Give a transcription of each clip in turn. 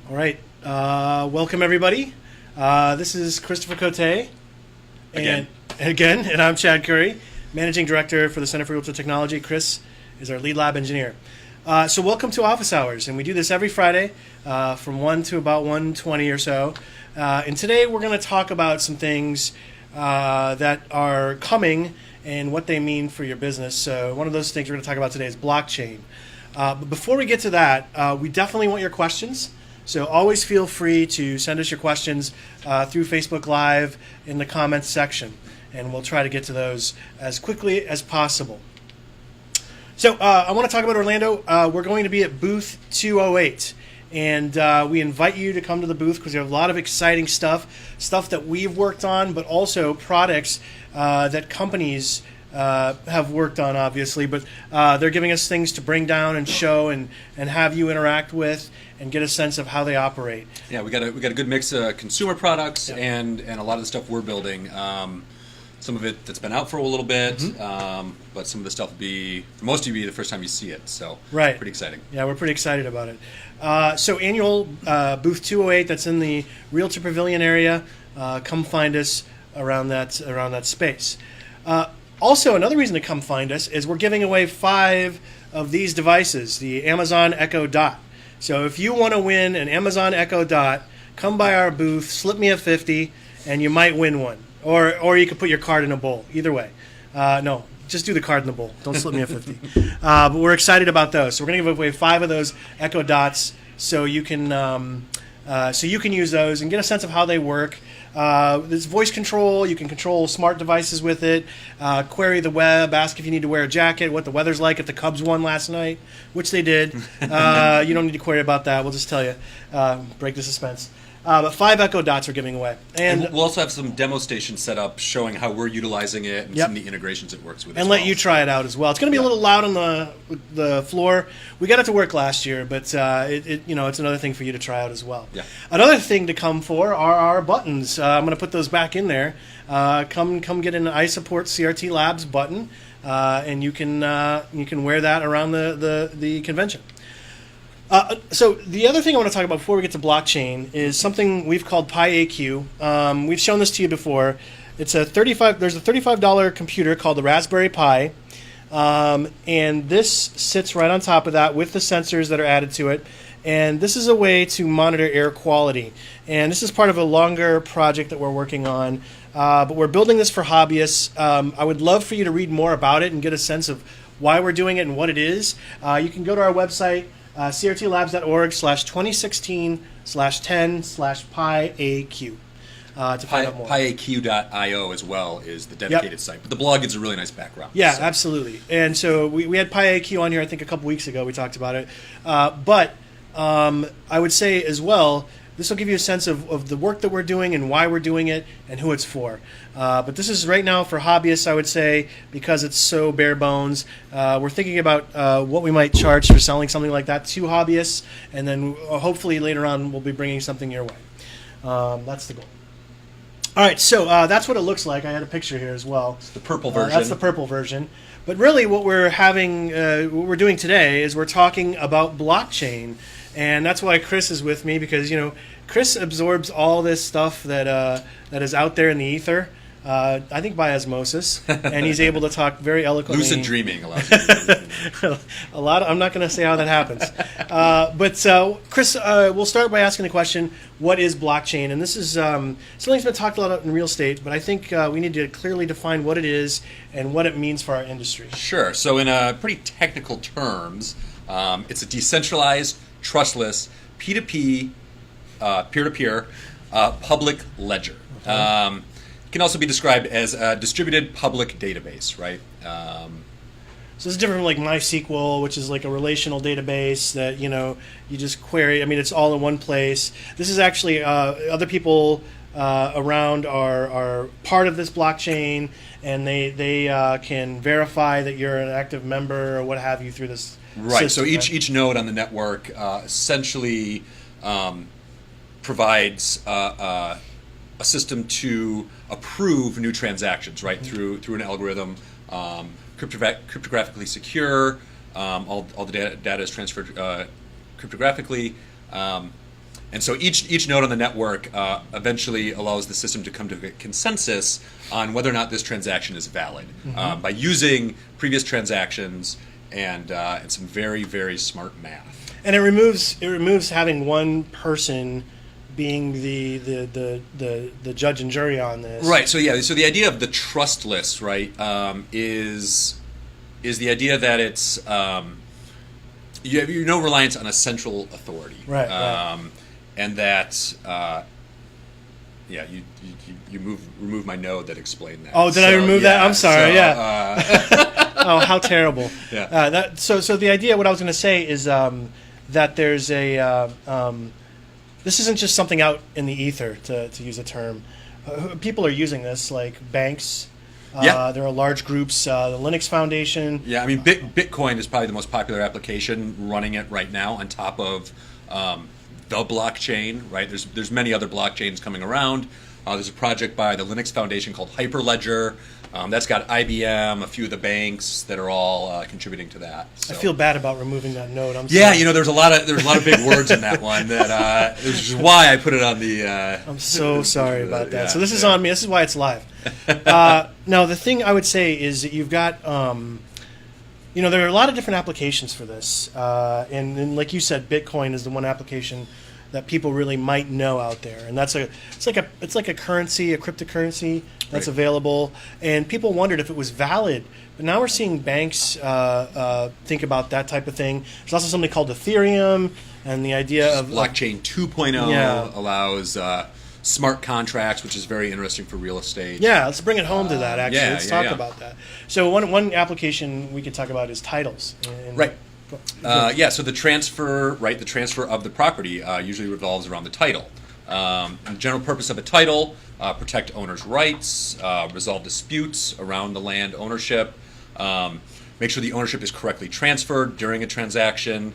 All right. Welcome, everybody. This is Christopher Cote. And I'm Chad Curry, Managing Director for the Center for Realtor Technology. Chris is our lead lab engineer. So welcome to Office Hours, and we do this every Friday from 1 to about 1:20 or so. And today we're going to talk about some things that are coming and what they mean for your business. So one of those things we're going to talk about today is blockchain. But before we get to that, we definitely want your questions. So always feel free to send us your questions through Facebook Live in the comments section, and we'll try to get to those as quickly as possible. So I want to talk about Orlando. We're going to be at booth 208, and we invite you to come to the booth because we have a lot of exciting stuff that we've worked on, but also products that companies have worked on, obviously, but they're giving us things to bring down and show and have you interact with and get a sense of how they operate. Yeah, we got a good mix of consumer products and a lot of the stuff we're building. Some of it that's been out for a little bit, but some of the stuff will be, for most of you, the first time you see it. So right. Pretty exciting. Yeah, we're pretty excited about it. So annual booth 208, that's in the Realtor Pavilion area. Come find us around that space. Also, another reason to come find us is we're giving away 5 of these devices, the Amazon Echo Dot. So if you want to win an Amazon Echo Dot, come by our booth, slip me a 50, and you might win one. Or you could put your card in a bowl. Either way. No, just do the card in the bowl. Don't slip me a 50. But we're excited about those. So we're going to give away 5 of those Echo Dots so you can use those and get a sense of how they work. There's voice control. You can control smart devices with it. Query the web. Ask if you need to wear a jacket. What the weather's like if the Cubs won last night, which they did. You don't need to query about that. We'll just tell you. Break the suspense. But 5 Echo Dots we're giving away. And we'll also have some demo stations set up showing how we're uticalizing it and some of the integrations it works with. And let you try it out as well. It's going to be a little loud on the floor. We got it to work last year, but it's another thing for you to try out as well. Yeah. Another thing to come for are our buttons. I'm going to put those back in there. Come get an I Support CRTLabs button, and you can wear that around the convention. So the other thing I want to talk about before we get to blockchain is something we've called PiAQ. We've shown this to you before. It's there's a $35 computer called the Raspberry Pi, and this sits right on top of that with the sensors that are added to it. And this is a way to monitor air quality. And this is part of a longer project that we're working on. But we're building this for hobbyists. I would love for you to read more about it and get a sense of why we're doing it and what it is. You can go to our website, crtlabs.org/2016/10/PiAQ to find out more. PiAQ.io as well is the dedicated site. But the blog gives a really nice background. Yeah, so. Absolutely. And so we had PiAQ on here, I think, a couple weeks ago. We talked about it. But I would say as well, this will give you a sense of the work that we're doing and why we're doing it and who it's for. But this is right now for hobbyists, I would say, because it's so bare bones. We're thinking about what we might charge for selling something like that to hobbyists, and then hopefully later on we'll be bringing something your way. That's the goal. All right, so that's what it looks like. I had a picture here as well. It's the purple version. That's the purple version. But really what we're doing today is we're talking about blockchain. And that's why Chris is with me, because Chris absorbs all this stuff that is out there in the ether, I think by osmosis, and he's able to talk very eloquently. Lucid dreaming allows you to a lot. I'm not going to say how that happens, but Chris, we'll start by asking the question: what is blockchain? And this is something that's been talked a lot about in real estate, but I think we need to clearly define what it is and what it means for our industry. Sure. So in pretty technical terms, it's a decentralized, trustless, P2P, peer-to-peer, public ledger. Okay. It can also be described as a distributed public database, right? So it's different from like MySQL, which is like a relational database that you just query. I mean, it's all in one place. This is actually other people around are part of this blockchain, and they can verify that you're an active member or what have you through this. Right. System, so each node on the network essentially provides a system to approve new transactions, right? Mm-hmm. through an algorithm, cryptographically secure. All the data is transferred cryptographically, And so each node on the network eventually allows the system to come to a consensus on whether or not this transaction is valid by using previous transactions and some very, very smart math. And it removes having one person being the judge and jury on this. Right. So the idea of the trustless, right, is the idea that it's you have no reliance on a central authority. Right. And that, you remove my node that explained that. Oh, did I remove that? I'm sorry. Oh, how terrible. Yeah. So the idea, what I was going to say is that there's a this isn't just something out in the ether, to use a term. People are using this, like banks. There are large groups, the Linux Foundation. Yeah, I mean, Bitcoin is probably the most popular application running it right now on top of the blockchain, right? There's many other blockchains coming around. There's a project by the Linux Foundation called Hyperledger. That's got IBM, a few of the banks that are all contributing to that. So. I feel bad about removing that node. I'm yeah, sorry. there's a lot of big words in that one. That which is why I put it on the. I'm so sorry about that. So this is on me. This is why it's live. Now the thing I would say is that you've got. There are a lot of different applications for this, and like you said, Bitcoin is the one application that people really might know out there, and it's like a currency, a cryptocurrency that's available, and people wondered if it was valid. But now we're seeing banks think about that type of thing. There's also something called Ethereum, and the idea of blockchain 2.0 allows smart contracts, which is very interesting for real estate. Yeah, let's bring it home to that. Actually, let's talk about that. So one application we could talk about is titles. Right. So the transfer of the property usually revolves around the title. The general purpose of a title: protect owners' rights, resolve disputes around the land ownership, make sure the ownership is correctly transferred during a transaction,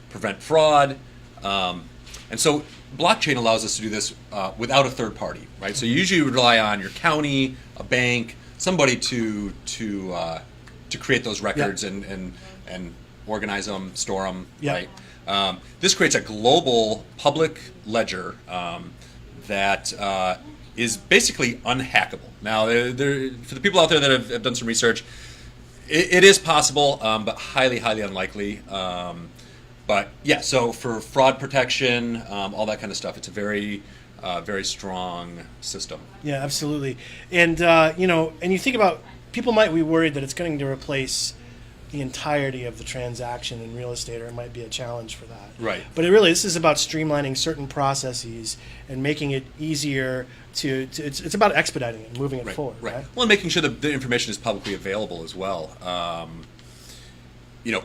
prevent fraud, and so blockchain allows us to do this without a third party, right? So you usually rely on your county, a bank, somebody to create those records and organize them, store them, right? This creates a global public ledger that is basically unhackable. Now, for the people out there that have done some research, it is possible, but highly, highly unlikely. So for fraud protection, all that kind of stuff, it's a very, very strong system. Yeah, absolutely. And and you think about, people might be worried that it's going to replace the entirety of the transaction in real estate, or it might be a challenge for that. Right. But this is about streamlining certain processes and making it easier it's about expediting it and moving it forward. Right. Well, and making sure that the information is publicly available as well.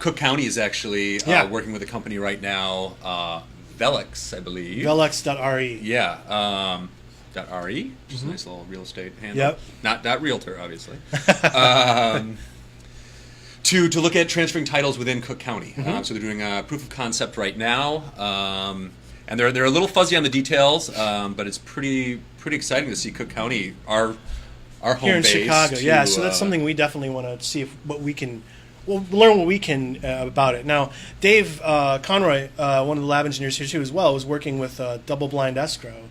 Cook County is actually working with a company right now, Velux, I believe. Velux.re. Yeah. .re, just a nice little real estate handle. Yep. Not realtor, obviously. To look at transferring titles within Cook County. So they're doing a proof of concept right now, and they're a little fuzzy on the details, but it's pretty exciting to see Cook County, our home here in base, Chicago. So that's something we definitely want to see we'll learn what we can about it. Now, Dave Conroy, one of the lab engineers here too as well, was working with Double Blind Escrow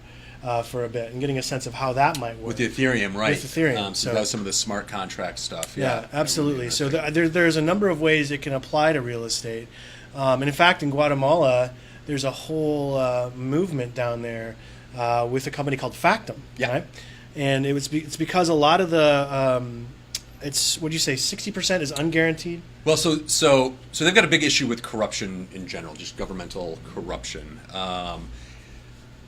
for a bit and getting a sense of how that might work. With the Ethereum, right. With Ethereum. So that's some of the smart contract stuff. Yeah, absolutely. So there's a number of ways it can apply to real estate. And in fact, in Guatemala, there's a whole movement down there with a company called Factum. Yeah. Right? And it's because a lot of the... what do you say, 60% is unguaranteed? Well, so they've got a big issue with corruption in general, just governmental corruption.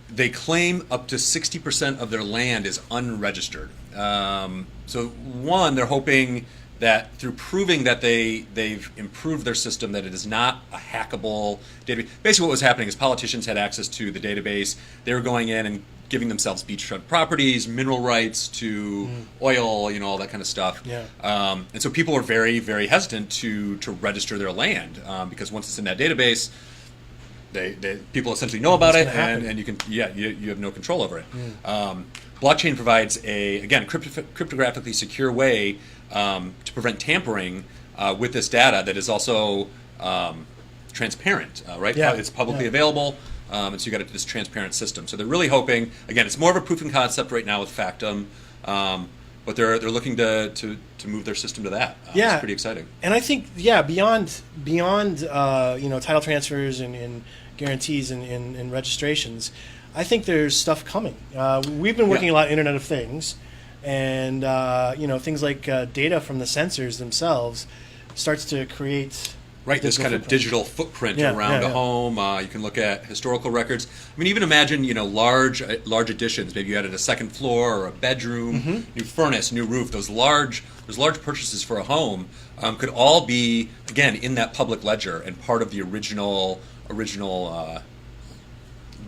They claim up to 60% of their land is unregistered. So one, they're hoping that through proving that they've improved their system, that it is not a hackable database. Basically what was happening is politicians had access to the database. They were going in and giving themselves beachfront properties, mineral rights to oil, all that kind of stuff. Yeah. And so people are very, very hesitant to register their land because once it's in that database, people essentially know about it, and you have no control over it. Blockchain provides a cryptographically secure way to prevent tampering with this data that is also transparent. Right? Yeah. It's publicly available. and so you got this transparent system. So they're really hoping, again, it's more of a proof of concept right now with Factum, but they're looking to move their system to that. It's pretty exciting. And I think beyond title transfers and guarantees and registrations, I think there's stuff coming. We've been working a lot on Internet of Things, and things like data from the sensors themselves starts to create this kind of digital footprint around a home. You can look at historical records. I mean, even imagine large additions. Maybe you added a second floor or a bedroom, new furnace, new roof. Those large purchases for a home could all be, again, in that public ledger and part of the original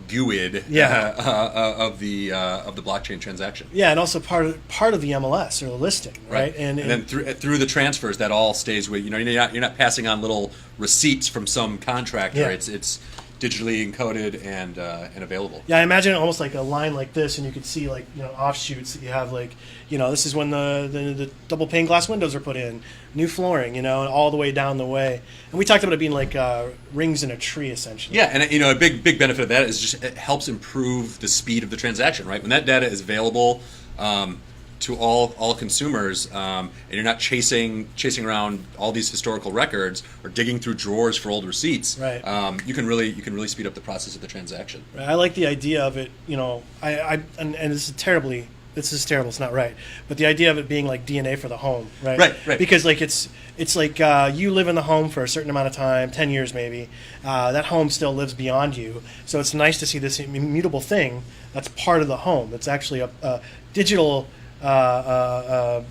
GUID of the blockchain transaction. Yeah, and also part of the MLS or the listing, right? And then through the transfers, that all stays with you're not passing on little receipts from some contractor. Yeah. It's digitally encoded and available. Yeah, I imagine it almost like a line like this, and you could see offshoots that you have this is when the double pane glass windows are put in, new flooring, and all the way down the way. And we talked about it being like rings in a tree, essentially. Yeah, and a big benefit of that is just it helps improve the speed of the transaction, right? When that data is available to all consumers, and you're not chasing around all these historical records or digging through drawers for old receipts. Right. You can really speed up the process of the transaction. I like the idea of it. And this is terrible. It's not right. But the idea of it being like DNA for the home, right? Right. Because it's like you live in the home for a certain amount of time, 10 years maybe. That home still lives beyond you. So it's nice to see this immutable thing that's part of the home. It's actually a digital DNA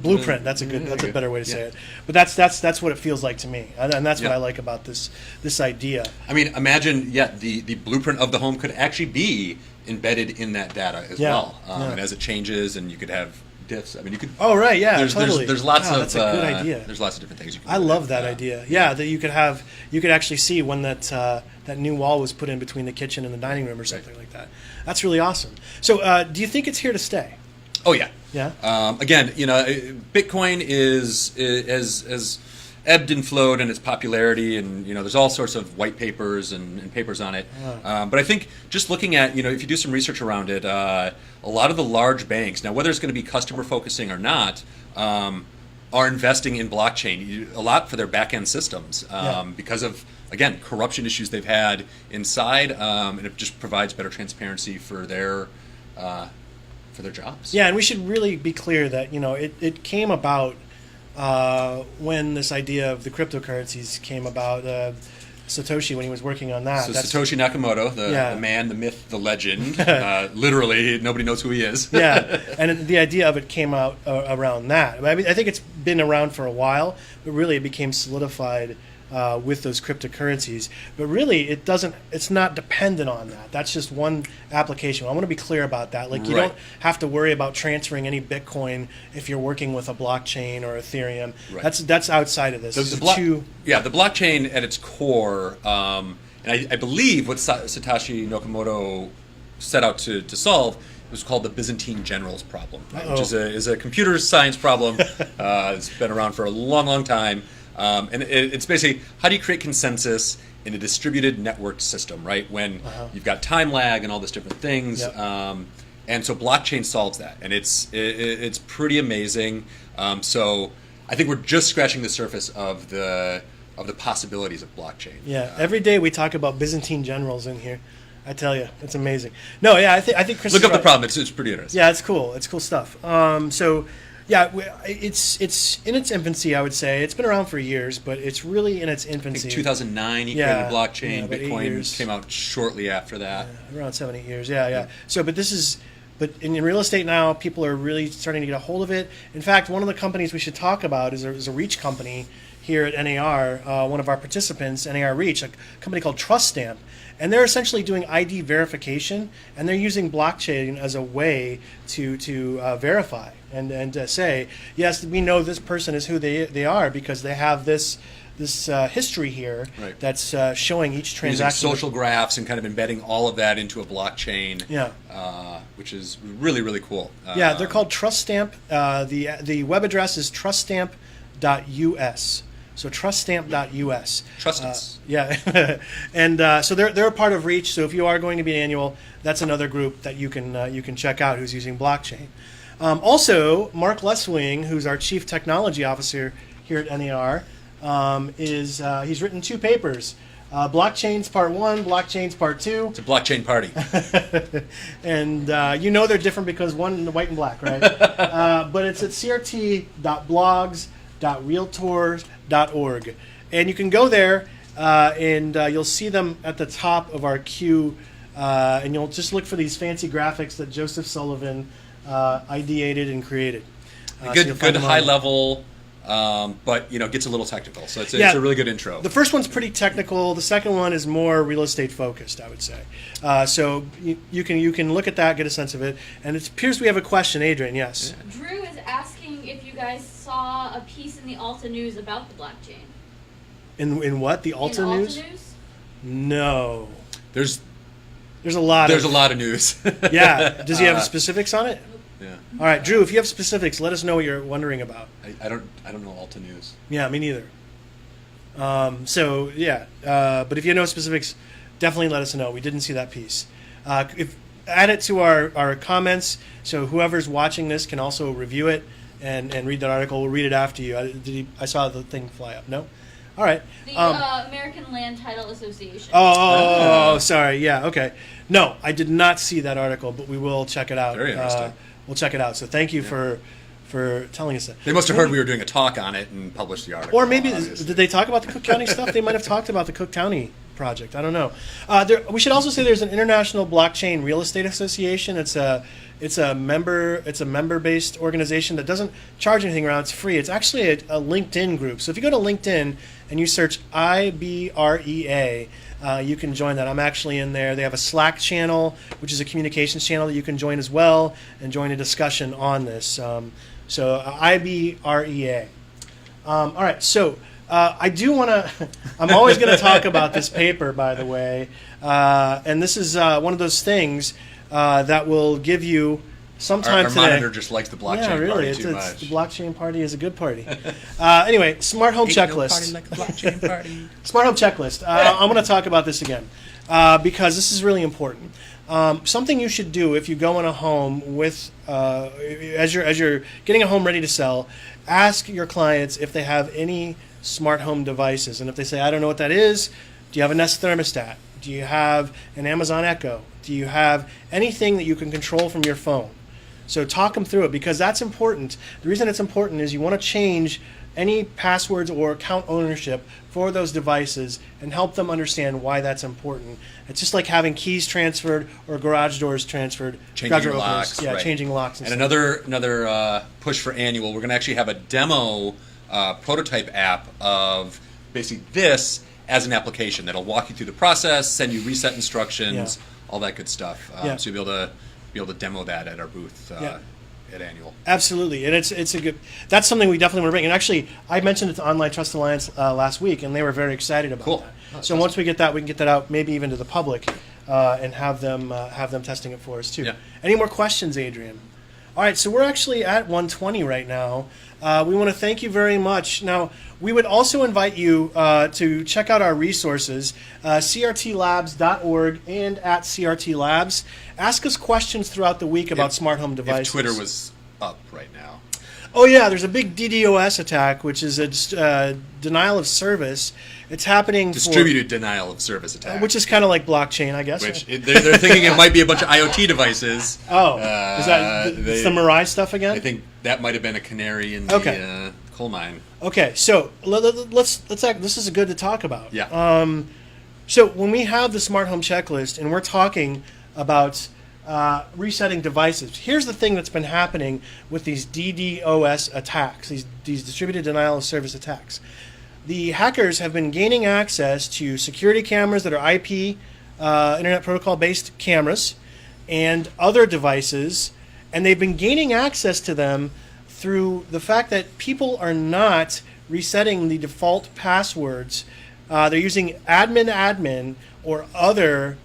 blueprint. That's a better way to say it. But that's what it feels like to me, and that's what I like about this idea. I mean, imagine the blueprint of the home could actually be embedded in that data as well, and as it changes, and you could have diffs. I mean, you could. Oh right, yeah, totally. There's lots of. That's a good idea. There's lots of different things you can. I love that idea. Yeah, that you could actually see when that new wall was put in between the kitchen and the dining room or something like that. That's really awesome. So, do you think it's here to stay? Oh yeah. Yeah. Again, Bitcoin has ebbed and flowed in its popularity, and there's all sorts of white papers and papers on it. But I think just looking at if you do some research around it, a lot of the large banks now, whether it's going to be customer focusing or not, are investing in blockchain a lot for their back end systems because of corruption issues they've had inside, and it just provides better transparency for their jobs. Yeah, and we should really be clear that it came about when this idea of the cryptocurrencies came about. Satoshi, when he was working on that. So Satoshi Nakamoto, the man, the myth, the legend. Literally, nobody knows who he is. Yeah, and the idea of it came out around that. I mean, I think it's been around for a while, but really it became solidified with those cryptocurrencies. But really, it's not dependent on that. That's just one application. I want to be clear about that. Like, you don't have to worry about transferring any Bitcoin if you're working with a blockchain or Ethereum. Right. That's outside of this. The blockchain at its core, and I believe what Satoshi Nakamoto set out to solve was called the Byzantine generals problem, which is a computer science problem. It's been around for a long time. And it's basically, how do you create consensus in a distributed networked system, right? When you've got time lag and all these different things. And so blockchain solves that. And it's pretty amazing. So I think we're just scratching the surface of the possibilities of blockchain. Yeah, every day we talk about Byzantine generals in here. I tell you, it's amazing. No, yeah, I think Chris look is up right. the problem. It's pretty interesting. Yeah, it's cool. It's cool stuff. Yeah, it's in its infancy, I would say. It's been around for years, but it's really in its infancy. I think 2009, he created blockchain. Yeah, Bitcoin came out shortly after that. Yeah, around 7-8 years, yeah. So, but in real estate now, people are really starting to get a hold of it. In fact, one of the companies we should talk about is a Reach company here at NAR, one of our participants, NAR Reach, a company called TrustStamp. And they're essentially doing ID verification, and they're using blockchain as a way to verify and to say, yes, we know this person is who they are because they have this history here that's showing each transaction. Using social graphs and kind of embedding all of that into a blockchain, which is really, really cool. They're called TrustStamp. The web address is truststamp.us. So truststamp.us. Trust us. Yeah, and so they're a part of Reach. So if you are going to be an annual, that's another group that you can check out who's using blockchain. Also, Mark Leswing, who's our Chief Technology Officer here at NAR, he's written 2 papers. Blockchains Part 1, Blockchains Part 2. It's a blockchain party. And they're different because one white and black, right? But it's at crt.blogs.realtors.org. And you can go there and you'll see them at the top of our queue. And you'll just look for these fancy graphics that Joseph Sullivan ideated and created. Good high level. But gets a little technical, so it's a really good intro. The first one's pretty technical. The second one is more real estate focused, I would say. So you can look at that, get a sense of it. And it appears we have a question, Adrian. Yes. Yeah. Drew is asking if you guys saw a piece in the Alta News about the blockchain. In what? The Alta News? No. There's a lot. There's a lot of news. Yeah. Does he have specifics on it? Yeah. All right, Drew. If you have specifics, let us know what you're wondering about. I don't know Alta News. Yeah, me neither. But if you know specifics, definitely let us know. We didn't see that piece. Add it to our comments, so whoever's watching this can also review it and read that article. We'll read it after you. I saw the thing fly up. No? All right. The American Land Title Association. Oh, sorry. Yeah, okay. No, I did not see that article, but we will check it out. Very interesting. We'll check it out. So thank you for telling us that. They must have heard we were doing a talk on it and published the article. Or maybe, did they talk about the Cook County stuff? They might have talked about the Cook County project. I don't know. We should also say there's an International Blockchain Real Estate Association. It's a member-based organization that doesn't charge anything around. It's free. It's actually a LinkedIn group. So if you go to LinkedIn and you search IBREA, you can join that. I'm actually in there. They have a Slack channel, which is a communications channel that you can join as well and join a discussion on this. IBREA. All right, so I do want to, I'm always going to talk about this paper, by the way, and this is one of those things that will give you sometime our today. monitor just likes the blockchain party too much. The blockchain party is a good party. Anyway, smart home checklist. Party like a blockchain party. Smart home checklist. I'm going to talk about this again because this is really important. Something you should do if you go in a home with, as you're getting a home ready to sell, ask your clients if they have any smart home devices, and if they say, I don't know what that is, do you have a Nest thermostat? Do you have an Amazon Echo? Do you have anything that you can control from your phone? So talk them through it, because that's important. The reason it's important is you want to change any passwords or account ownership for those devices and help them understand why that's important. It's just like having keys transferred or garage doors transferred. Changing your locks. Yeah, right. changing locks. And another push for annual, we're going to actually have a demo prototype app of basically this as an application that'll walk you through the process, send you reset instructions, all that good stuff. So you'll be able to demo that at our booth at Annual. Absolutely, and it's a good. That's something we definitely want to bring. And actually, I mentioned it to Online Trust Alliance last week, and they were very excited about that. Oh, so once we get that, we can get that out, maybe even to the public, and have them testing it for us too. Yeah. Any more questions, Adrian? All right, so we're actually at 120 right now. We want to thank you very much. Now, we would also invite you to check out our resources, CRTLabs.org and at CRTLabs. Ask us questions throughout the week about smart home devices. If Twitter was up right now. Oh, yeah, there's a big DDoS attack, which is a denial of service. It's happening Distributed denial of service attack. Which is kind of like blockchain, I guess. Which they're thinking it might be a bunch of IoT devices. Oh, is that it's the Mirai stuff again? I think that might have been a canary in the coal mine. Okay, so let's act. This is good to talk about. Yeah. So when we have the smart home checklist and we're talking about resetting devices, here's the thing that's been happening with these DDoS attacks, these distributed denial of service attacks. The hackers have been gaining access to security cameras that are IP, Internet Protocol-based cameras, and other devices, and they've been gaining access to them through the fact that people are not resetting the default passwords. They're using admin or other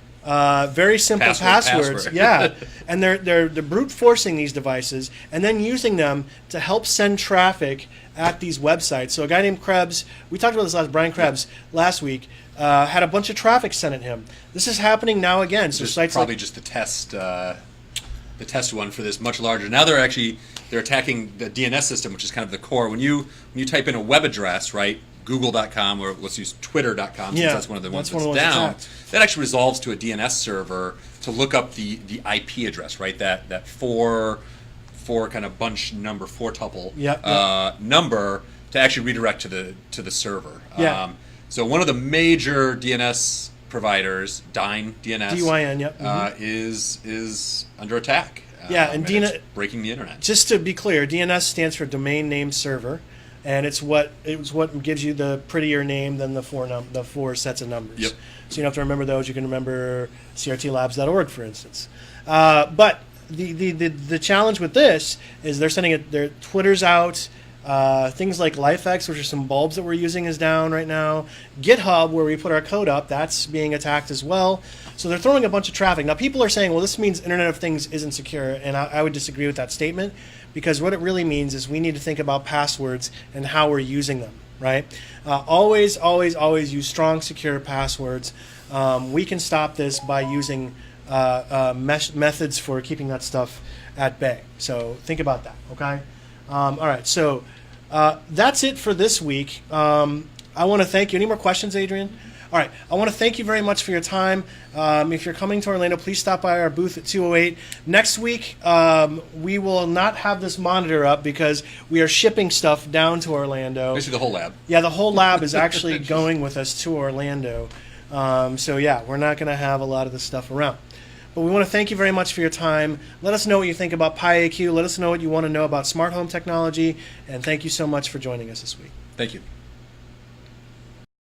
very simple passwords. Password. Yeah, and they're brute forcing these devices and then using them to help send traffic at these websites. So a guy named Krebs, we talked about this Brian Krebs last week, had a bunch of traffic sent at him. This is happening now again. So There's sites probably like, just the test one for this much larger. Now they're attacking the DNS system, which is kind of the core. When you type in a web address, right, google.com, or let's use twitter.com, since that's one of the ones that's down, that actually resolves to a DNS server to look up the IP address, right? That four kind of bunch number, four tuple number to actually redirect to the server. Yeah. So one of the major DNS providers, DYN, is under attack. And it's breaking the internet. Just to be clear, DNS stands for Domain Name Server, and it's what gives you the prettier name than the four sets of numbers. Yep. So you don't have to remember those. You can remember CRTLabs.org, for instance. But the challenge with this is they're sending their Twitter's out. Things like LifeX, which are some bulbs that we're using, is down right now. GitHub, where we put our code up, that's being attacked as well. So they're throwing a bunch of traffic. Now people are saying, well, this means Internet of Things isn't secure, and I would disagree with that statement, because what it really means is we need to think about passwords and how we're using them, right? Always use strong, secure passwords. We can stop this by using methods for keeping that stuff at bay. So think about that, okay? All right, so that's it for this week. I want to thank you. Any more questions, Adrian? All right, I want to thank you very much for your time. If you're coming to Orlando, please stop by our booth at 208. Next week, we will not have this monitor up because we are shipping stuff down to Orlando. Basically the whole lab. Yeah, the whole lab is actually going with us to Orlando. So yeah, we're not going to have a lot of this stuff around. But we want to thank you very much for your time. Let us know what you think about PiAQ. Let us know what you want to know about smart home technology. And thank you so much for joining us this week. Thank you.